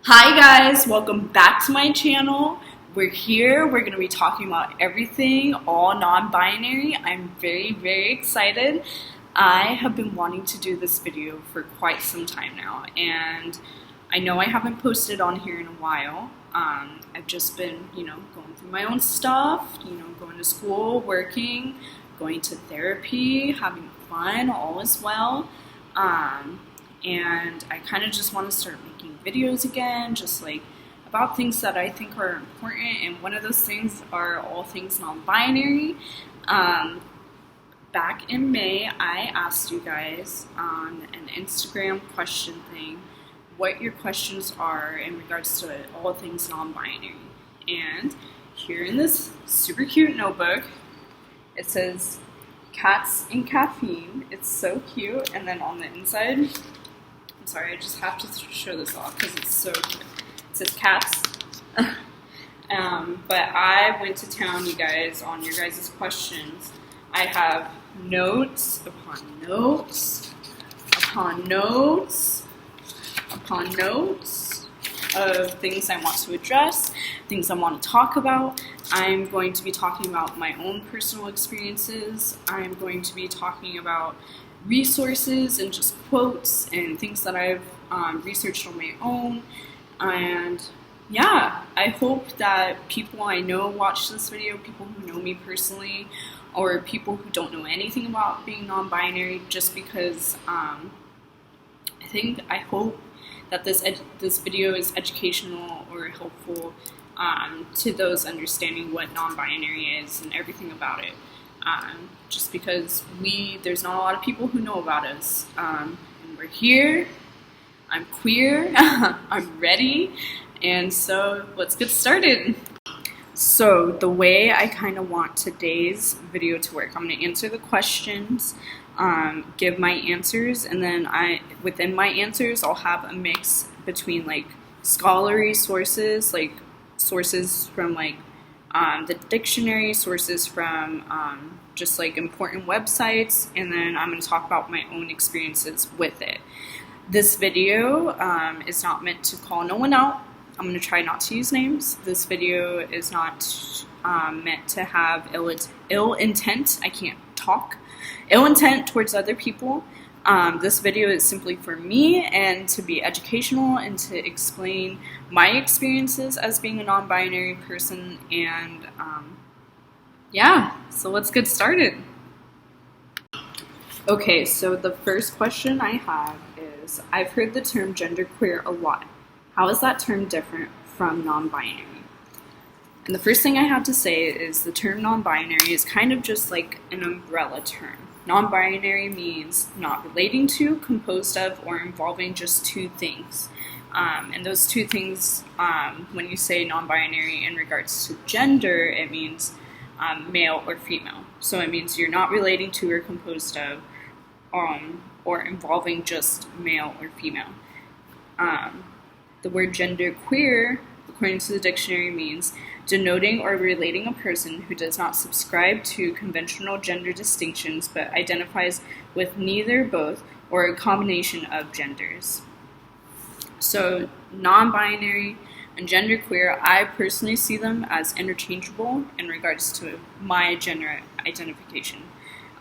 Hi guys, welcome back to my channel. We're going to be talking about everything, all non-binary. I'm very excited. I have been wanting to do this video for quite some time now, and I know I haven't posted on here in a while. I've just been, going through my own stuff, going to school, working, going to therapy, having fun, all is well. And I kind of just want to start making videos again, just like about things that I think are important, and one of those things are all things non-binary. Back in May, I asked you guys on an Instagram question thing what your questions are in regards to all things non-binary. And here in this super cute notebook, it says cats and caffeine. It's so cute. And then on the inside, I'm sorry, I just have to show this off because it's so cute. It says cats. But I went to town, you guys, on your guys' questions. I have notes upon notes upon notes upon notes of things I want to address, things I want to talk about. I'm going to be talking about my own personal experiences. I'm going to be talking about resources and just quotes and things that I've researched on my own. And yeah, I hope that people I know watch this video, people who know me personally, or people who don't know anything about being non-binary, just because I hope that this video is educational or helpful to those understanding what non-binary is and everything about it. Just because there's not a lot of people who know about us, and we're here. I'm queer. I'm ready, and so let's get started. So the way I kind of want today's video to work, I'm going to answer the questions, give my answers, and then within my answers I'll have a mix between like scholarly sources, like sources from like the dictionary, sources from just like important websites, and then I'm going to talk about my own experiences with it. This video is not meant to call no one out. I'm going to try not to use names. This video is not meant to have ill intent. I can't talk. Ill intent towards other people. This video is simply for me and to be educational and to explain my experiences as being a non-binary person. And yeah, so let's get started. Okay, so the first question I have is, I've heard the term genderqueer a lot. How is that term different from non-binary? And the first thing I have to say is the term non-binary is kind of just like an umbrella term. Non-binary means not relating to, composed of, or involving just two things. And those two things, when you say non-binary in regards to gender, it means male or female. So it means you're not relating to or composed of, or involving just male or female. The word genderqueer, according to the dictionary, means denoting or relating a person who does not subscribe to conventional gender distinctions but identifies with neither, both, or a combination of genders. So non-binary and genderqueer, I personally see them as interchangeable in regards to my gender identification.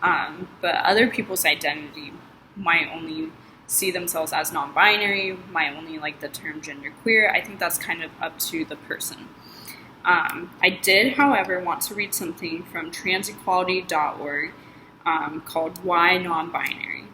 But other people's identity might only see themselves as non-binary, might only like the term genderqueer. I think that's kind of up to the person. I did, however, want to read something from transequality.org called Why Non-Binary?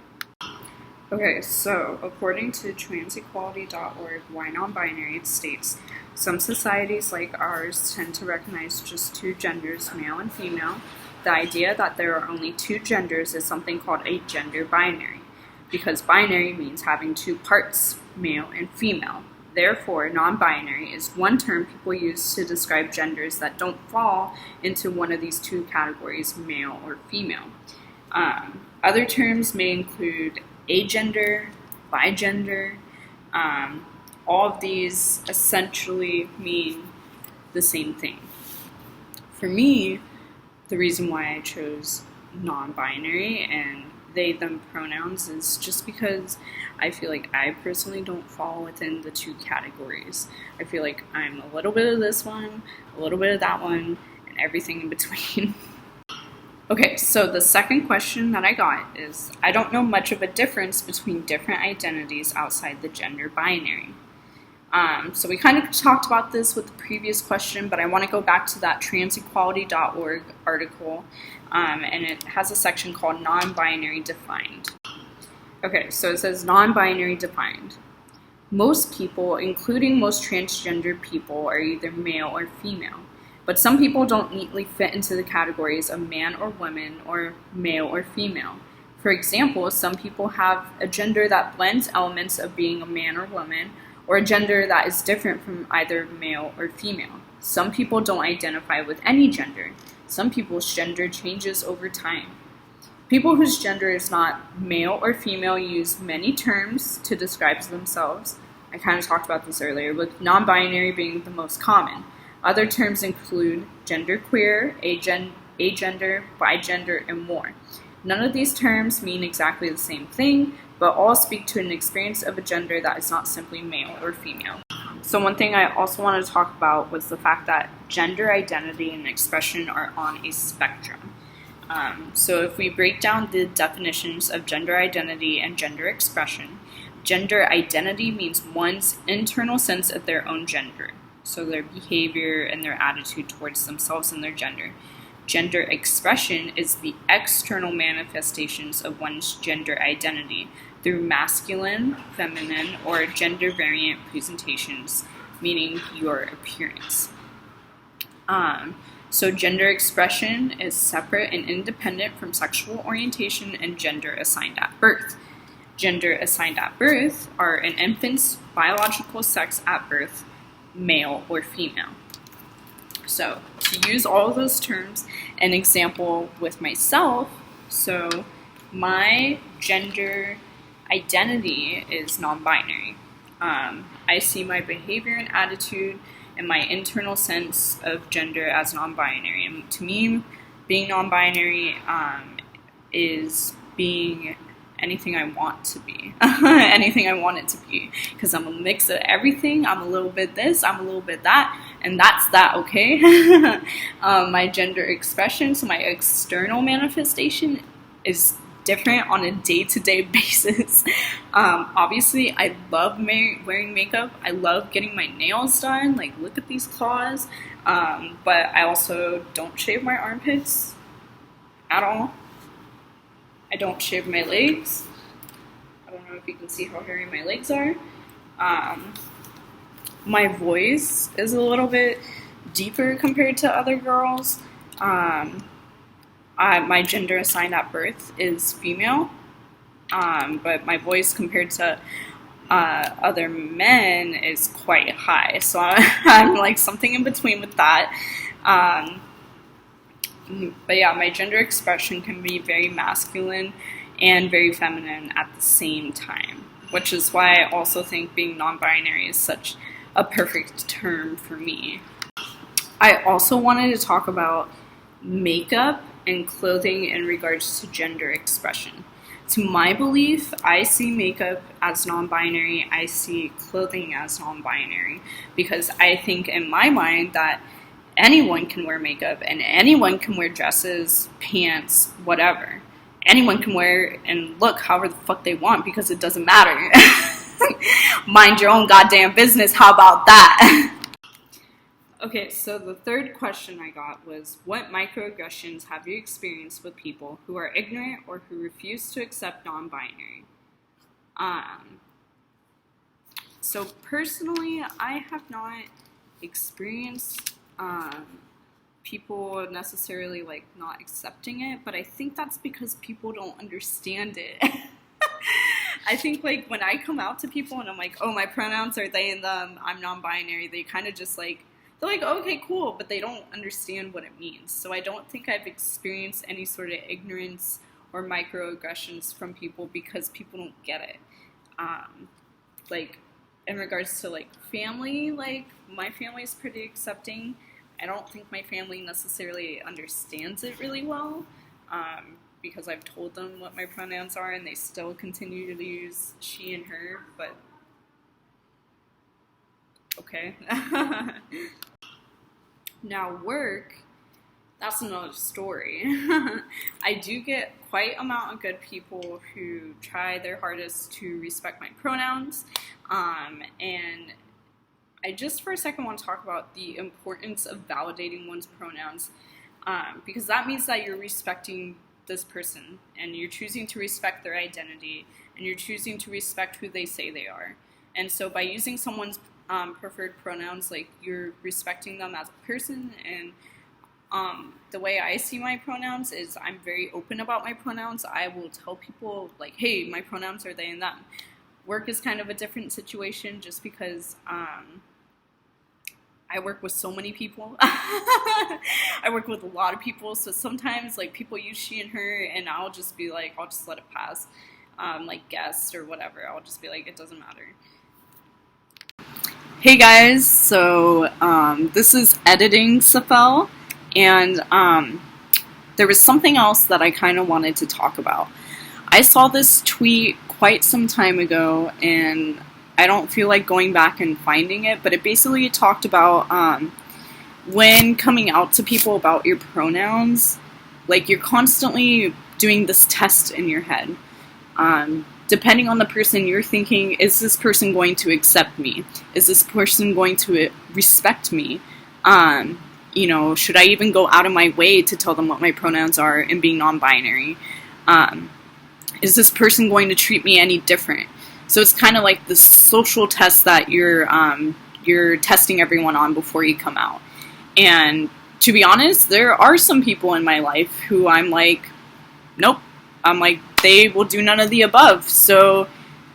Okay, so according to transequality.org, Why Non-Binary, it states, some societies like ours tend to recognize just two genders, male and female. The idea that there are only two genders is something called a gender binary, because binary means having two parts, male and female. Therefore, non-binary is one term people use to describe genders that don't fall into one of these two categories, male or female. Other terms may include agender, bigender. All of these essentially mean the same thing. For me, the reason why I chose non-binary and they, them pronouns is just because I feel like I personally don't fall within the two categories. I feel like I'm a little bit of this one, a little bit of that one, and everything in between. Okay, so the second question that I got is, I don't know much of a difference between different identities outside the gender binary. So we kind of talked about this with the previous question, but I want to go back to that transequality.org article, and it has a section called Non-binary Defined. Okay, so it says non-binary defined. Most people, including most transgender people, are either male or female, but some people don't neatly fit into the categories of man or woman or male or female. For example, some people have a gender that blends elements of being a man or woman, or a gender that is different from either male or female. Some people don't identify with any gender. Some people's gender changes over time. People whose gender is not male or female use many terms to describe themselves. I kind of talked about this earlier, with non-binary being the most common. Other terms include genderqueer, agender, bigender, and more. None of these terms mean exactly the same thing, but all speak to an experience of a gender that is not simply male or female. So one thing I also wanted to talk about was the fact that gender identity and expression are on a spectrum. So if we break down the definitions of gender identity and gender expression, gender identity means one's internal sense of their own gender, so their behavior and their attitude towards themselves and their gender. Gender expression is the external manifestations of one's gender identity through masculine, feminine, or gender variant presentations, meaning your appearance. So gender expression is separate and independent from sexual orientation and gender assigned at birth. Gender assigned at birth are an infant's biological sex at birth, male or female. So to use all of those terms, an example with myself, so my gender identity is non-binary. I see my behavior and attitude and my internal sense of gender as non-binary. And to me, being non-binary is being anything I want to be, anything I want it to be, because I'm a mix of everything. I'm a little bit this, I'm a little bit that, and that's that, okay? My gender expression, so my external manifestation, is different on a day-to-day basis. Obviously, I love wearing makeup. I love getting my nails done. Like, look at these claws. But I also don't shave my armpits at all. I don't shave my legs. I don't know if you can see how hairy my legs are. My voice is a little bit deeper compared to other girls. My gender assigned at birth is female, but my voice compared to other men is quite high. So I'm like something in between with that. But yeah, my gender expression can be very masculine and very feminine at the same time, which is why I also think being non-binary is such a perfect term for me. I also wanted to talk about makeup and clothing in regards to gender expression. To my belief, I see makeup as non-binary, I see clothing as non-binary, because I think in my mind that anyone can wear makeup and anyone can wear dresses, pants, whatever. Anyone can wear and look however the fuck they want because it doesn't matter. Mind your own goddamn business, how about that? Okay, so the third question I got was, what microaggressions have you experienced with people who are ignorant or who refuse to accept non-binary? So personally, I have not experienced people necessarily like not accepting it, but I think that's because people don't understand it. I think like when I come out to people and I'm like, oh, my pronouns are they and them, I'm non-binary, they kind of just like, they're like, oh, okay, cool, but they don't understand what it means. So I don't think I've experienced any sort of ignorance or microaggressions from people because people don't get it. Like in regards to like family, like my family is pretty accepting. I don't think my family necessarily understands it really well. because I've told them what my pronouns are and they still continue to use she and her, but okay. Now work, that's another story. I do get quite a amount of good people who try their hardest to respect my pronouns, and I just for a second want to talk about the importance of validating one's pronouns, because that means that you're respecting this person and you're choosing to respect their identity and you're choosing to respect who they say they are. And so by using someone's preferred pronouns, like, you're respecting them as a person. And the way I see my pronouns is I'm very open about my pronouns. I will tell people, like, hey, my pronouns are they and them. Work is kind of a different situation just because I work with so many people. I work with a lot of people, so sometimes, like, people use she and her, and I'll just be like, I'll just let it pass. Like guest or whatever, I'll just be like, it doesn't matter. Hey guys, so this is editing Safel, and there was something else that I kind of wanted to talk about. I saw this tweet quite some time ago, and I don't feel like going back and finding it, but it basically talked about when coming out to people about your pronouns, like, you're constantly doing this test in your head. Depending on the person, you're thinking, is this person going to accept me? Is this person going to respect me? You know, should I even go out of my way to tell them what my pronouns are and being non-binary? Is this person going to treat me any different? So it's kind of like this social test that you're testing everyone on before you come out. And to be honest, there are some people in my life who I'm like, nope. I'm like, they will do none of the above. So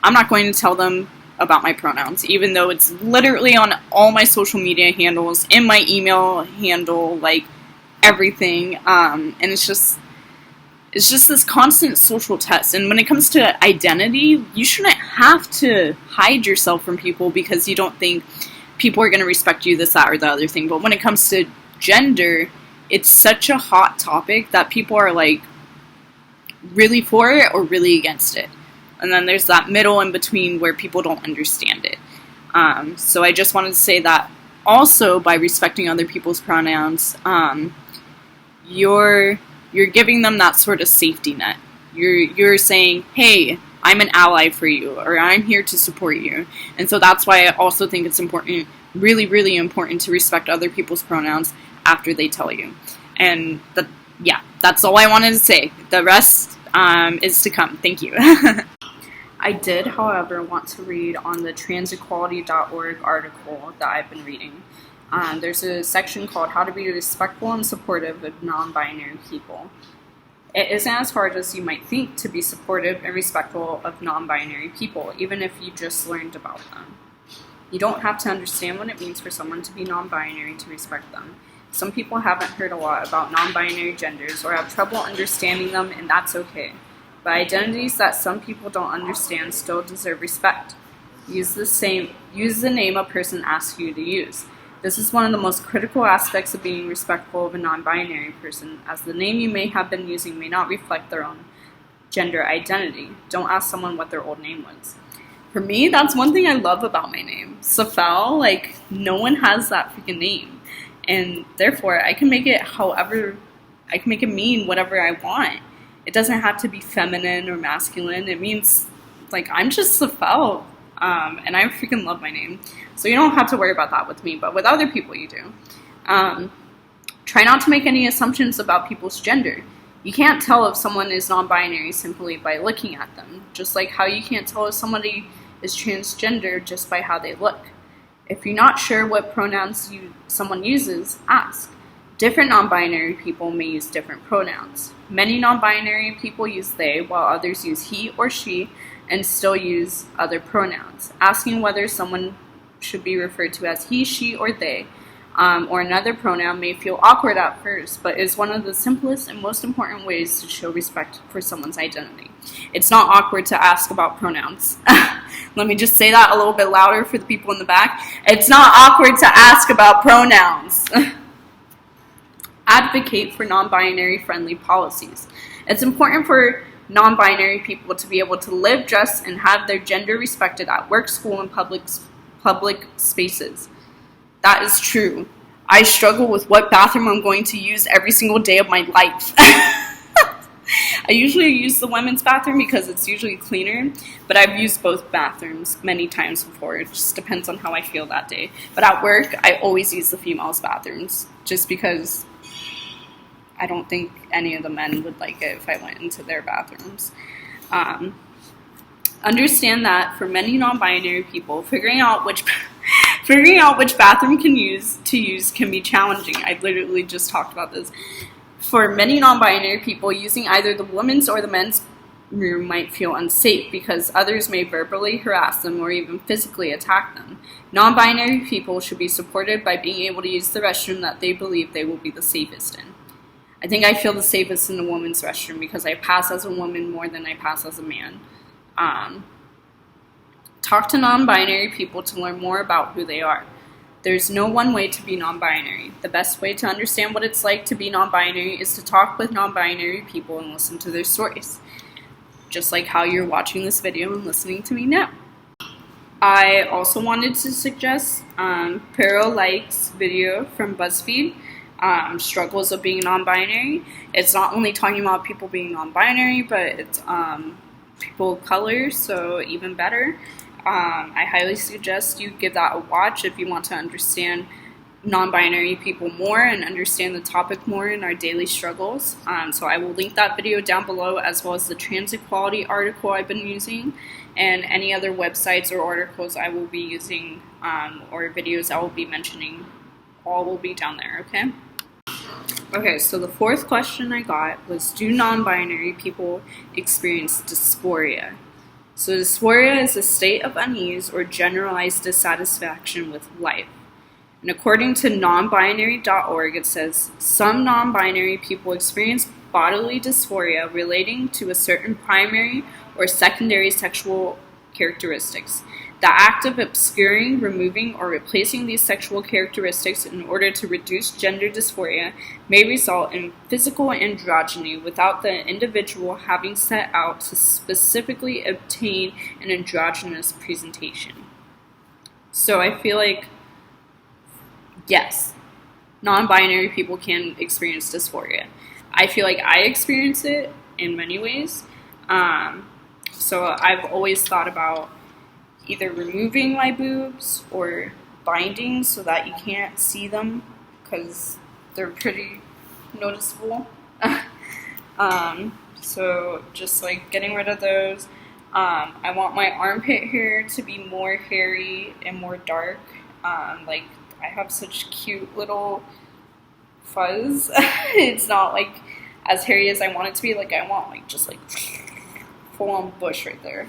I'm not going to tell them about my pronouns, even though it's literally on all my social media handles, in my email handle, like, everything. And it's just this constant social test. And when it comes to identity, you shouldn't have to hide yourself from people because you don't think people are going to respect you, this, that, or the other thing. But when it comes to gender, it's such a hot topic that people are, like, really for it or really against it. And then there's that middle in between where people don't understand it. So I just wanted to say that also, by respecting other people's pronouns, you're giving them that sort of safety net. You're saying, hey, I'm an ally for you, or I'm here to support you. And so that's why I also think it's important, really, really important, to respect other people's pronouns after they tell you. And that's all I wanted to say. The rest is to come. Thank you. I did, however, want to read on the transequality.org article that I've been reading. There's a section called How to Be Respectful and Supportive of Non-binary People. It isn't as hard as you might think to be supportive and respectful of non-binary people, even if you just learned about them. You don't have to understand what it means for someone to be non-binary to respect them. Some people haven't heard a lot about non-binary genders or have trouble understanding them, and that's okay. But identities that some people don't understand still deserve respect. Use the name a person asks you to use. This is one of the most critical aspects of being respectful of a non-binary person, as the name you may have been using may not reflect their own gender identity. Don't ask someone what their old name was. For me, that's one thing I love about my name. Safel, like, no one has that freaking name. And therefore, I can make it mean whatever I want. It doesn't have to be feminine or masculine. It means, like, I'm just Safel, and I freaking love my name. So you don't have to worry about that with me, but with other people you do. Try not to make any assumptions about people's gender. You can't tell if someone is non-binary simply by looking at them, just like how you can't tell if somebody is transgender just by how they look. If you're not sure what pronouns someone uses, ask. Different non-binary people may use different pronouns. Many non-binary people use they, while others use he or she, and still use other pronouns. Asking whether someone should be referred to as he, she, or they, or another pronoun may feel awkward at first, but is one of the simplest and most important ways to show respect for someone's identity. It's not awkward to ask about pronouns. Let me just say that a little bit louder for the people in the back. It's not awkward to ask about pronouns. Advocate for non-binary friendly policies. It's important for non-binary people to be able to live, dress, and have their gender respected at work, school, and public spaces. That is true. I struggle with what bathroom I'm going to use every single day of my life. I usually use the women's bathroom because it's usually cleaner, but I've used both bathrooms many times before. It just depends on how I feel that day. But at work, I always use the females' bathrooms just because I don't think any of the men would like it if I went into their bathrooms. Understand that for many non-binary people, figuring out which bathroom to use can be challenging. I literally just talked about this. For many non-binary people, using either the women's or the men's room might feel unsafe because others may verbally harass them or even physically attack them. Non-binary people should be supported by being able to use the restroom that they believe they will be the safest in. I think I feel the safest in the women's restroom because I pass as a woman more than I pass as a man. Talk to non-binary people to learn more about who they are. There's no one way to be non-binary. The best way to understand what it's like to be non-binary is to talk with non-binary people and listen to their stories. Just like how you're watching this video and listening to me now. I also wanted to suggest Pero Like's video from BuzzFeed, Struggles of Being Non-Binary. It's not only talking about people being non-binary, but it's people of color, so even better. I highly suggest you give that a watch if you want to understand non-binary people more and understand the topic more in our daily struggles. So I will link that video down below, as well as the trans equality article I've been using, and any other websites or articles I will be using, or videos I will be mentioning. All will be down there, okay? Okay, so the fourth question I got was, do non-binary people experience dysphoria? So dysphoria is a state of unease or generalized dissatisfaction with life. And according to nonbinary.org, it says, some non-binary people experience bodily dysphoria relating to a certain primary or secondary sexual characteristics. The act of obscuring, removing, or replacing these sexual characteristics in order to reduce gender dysphoria may result in physical androgyny without the individual having set out to specifically obtain an androgynous presentation. So I feel like, yes, non-binary people can experience dysphoria. I feel like I experience it in many ways. So I've always thought about either removing my boobs or binding so that you can't see them because they're pretty noticeable. So just like getting rid of those. I want my armpit hair to be more hairy and more dark. Like I have such cute little fuzz. It's not like as hairy as I want it to be. Like I want like just like full on bush right there.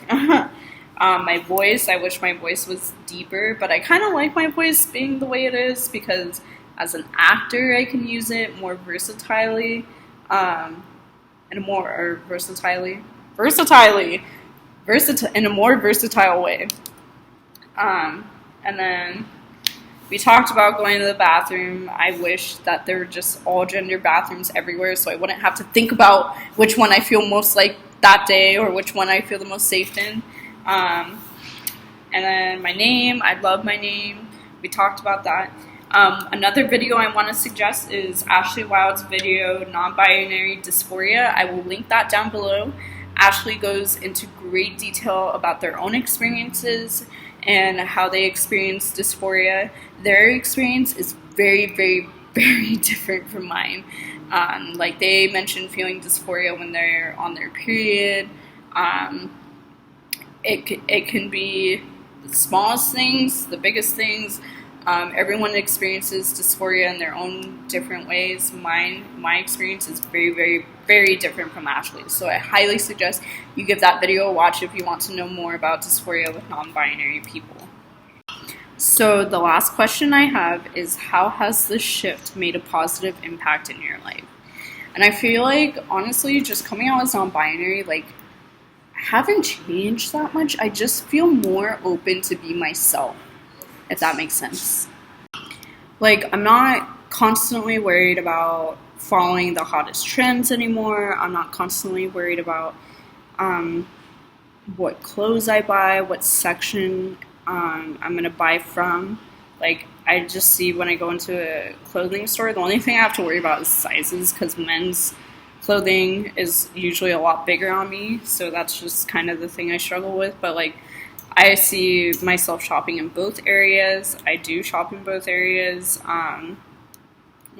My voice, I wish my voice was deeper, but I kind of like my voice being the way it is because as an actor I can use it more versatilely, in a more versatile way. And then we talked about going to the bathroom. I wish that there were just all gender bathrooms everywhere so I wouldn't have to think about which one I feel most like that day or which one I feel the most safe in. And then my name, I love my name. We talked about that. Another video I want to suggest is Ashley Wild's video, Non-Binary Dysphoria. I will link that down below. Ashley goes into great detail about their own experiences and how they experience dysphoria. Their experience is very, very, very different from mine. Like they mentioned feeling dysphoria when they're on their period. It can be the smallest things, the biggest things. Everyone experiences dysphoria in their own different ways. My experience is very, very, very different from Ashley's. So I highly suggest you give that video a watch if you want to know more about dysphoria with non-binary people. So the last question I have is, how has this shift made a positive impact in your life? And I feel like, honestly, just coming out as non-binary, like, I haven't changed that much. I just feel more open to be myself, if that makes sense. Like, I'm not constantly worried about following the hottest trends anymore. I'm not constantly worried about what clothes I buy, what section I'm going to buy from. Like, I just see when I go into a clothing store, the only thing I have to worry about is sizes, because men's clothing is usually a lot bigger on me, so that's just kind of the thing I struggle with. But like, I see myself shopping in both areas. I do shop in both areas, and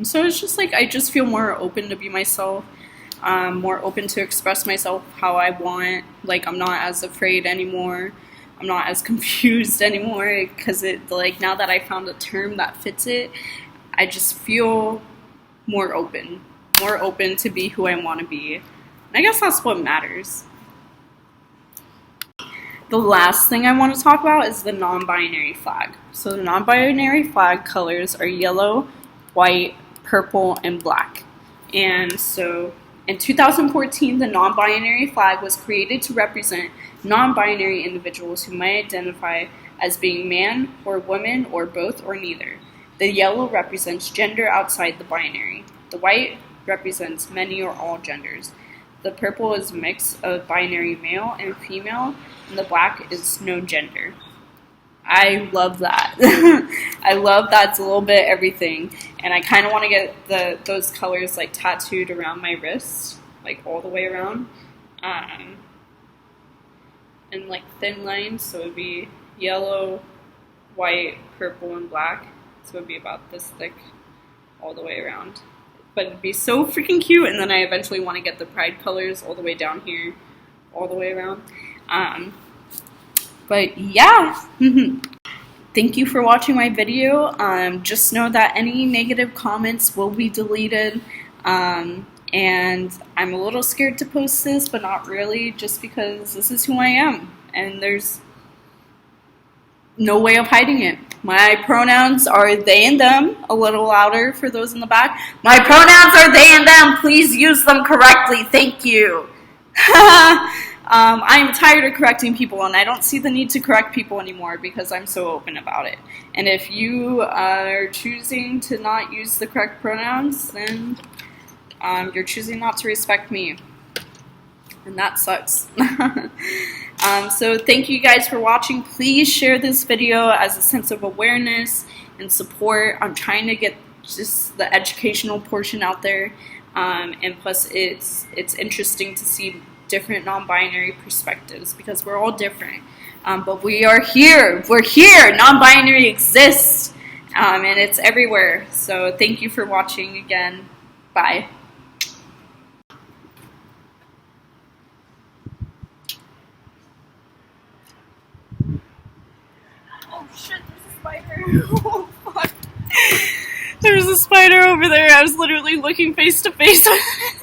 so it's just like I just feel more open to be myself, more open to express myself how I want. Like, I'm not as afraid anymore. I'm not as confused anymore, because like, now that I found a term that fits it, I just feel more open to be who I want to be. And I guess that's what matters. The last thing I want to talk about is the non-binary flag. So the non-binary flag colors are yellow, white, purple, and black. And so in 2014, the non-binary flag was created to represent non-binary individuals who might identify as being man or woman or both or neither. The yellow represents gender outside the binary. The white represents many or all genders. The purple is a mix of binary male and female, and the black is no gender. I love that. I love that it's a little bit everything, and I kind of want to get those colors like tattooed around my wrist, like all the way around, in like thin lines. So it would be yellow, white, purple, and black. So it would be about this thick all the way around. But it'd be so freaking cute, and then I eventually want to get the pride colors all the way down here, all the way around. But yeah, thank you for watching my video. Just know that any negative comments will be deleted, and I'm a little scared to post this, but not really, just because this is who I am, and there's no way of hiding it. My pronouns are they and them. A little louder for those in the back. My pronouns are they and them. Please use them correctly. Thank you. I'm tired of correcting people, and I don't see the need to correct people anymore because I'm so open about it. And if you are choosing to not use the correct pronouns, then you're choosing not to respect me. And that sucks. So thank you guys for watching. Please share this video as a sense of awareness and support. I'm trying to get just the educational portion out there, and plus it's interesting to see different non-binary perspectives, because we're all different, but we are here. We're here. Non-binary exists, and it's everywhere. So thank you for watching again. Bye. Oh shit, there's a spider. Oh fuck. There's a spider over there. I was literally looking face to face with it.